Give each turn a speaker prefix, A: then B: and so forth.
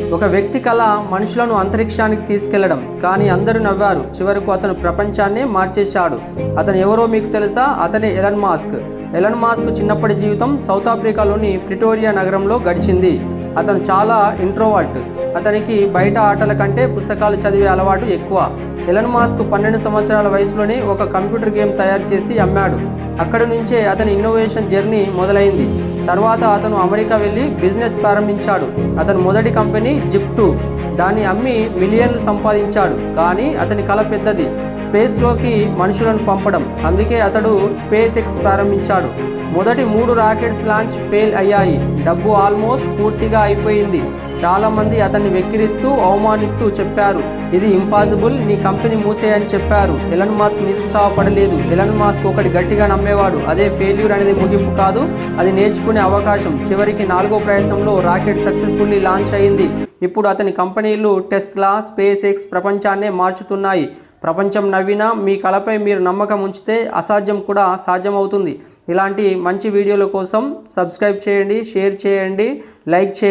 A: ఒక వ్యక్తి కళ మనుషులను అంతరిక్షానికి తీసుకెళ్లడం, కానీ అందరూ నవ్వారు. చివరకు అతను ప్రపంచాన్నే మార్చేశాడు. అతను ఎవరో మీకు తెలుసా? అతనే ఎలన్ మాస్క్. ఎలన్ మాస్క్ చిన్నప్పటి జీవితం సౌత్ ఆఫ్రికాలోని ప్రిటోరియా నగరంలో గడిచింది. అతను చాలా ఇంట్రోవర్ట్. అతనికి బయట ఆటల కంటే పుస్తకాలు చదివే అలవాటు ఎక్కువ. ఎలన్ మాస్క్ 12 సంవత్సరాల వయసులోనే ఒక కంప్యూటర్ గేమ్ తయారు చేసి అమ్మాడు. అక్కడి నుంచే అతని ఇన్నోవేషన్ జర్నీ మొదలైంది. తర్వాత అతను అమెరికా వెళ్ళి బిజినెస్ ప్రారంభించాడు. అతని మొదటి కంపెనీ జిప్2. దాన్ని అమ్మి మిలియన్లు సంపాదించాడు. కానీ అతని కల పెద్దది, స్పేస్లోకి మనుషులను పంపడం. అందుకే అతడు స్పేస్ ఎక్స్ ప్రారంభించాడు. మొదటి 3 రాకెట్స్ లాంచ్ ఫెయిల్ అయ్యాయి. డబ్బు ఆల్మోస్ట్ పూర్తిగా అయిపోయింది. చాలామంది అతన్ని వెక్కిరిస్తూ అవమానిస్తూ చెప్పారు, ఇది ఇంపాసిబుల్, నీ కంపెనీ మూసేయని చెప్పారు. ఎలన్ మాస్క్ నిరుత్సాహపడలేదు. ఎలన్ మాస్క్ ఒకటి గట్టిగా నమ్మేవాడు, అదే ఫెయిల్యూర్ అనేది ముగింపు కాదు, అది నేర్చుకునే అవకాశం. చివరికి 4వ ప్రయత్నంలో రాకెట్ సక్సెస్ఫుల్లీ లాంచ్ అయింది. ఇప్పుడు అతని కంపెనీలు టెస్లా, స్పేస్ ఎక్స్ ప్రపంచాన్నే మార్చుతున్నాయి. ప్రపంచం నవ్వినా మీ కళపై మీరు నమ్మకం ఉంచితే అసాధ్యం కూడా సాధ్యమవుతుంది. ఇలాంటి మంచి వీడియోల కోసం సబ్స్క్రైబ్ చేయండి, షేర్ చేయండి, లైక్ చేయండి.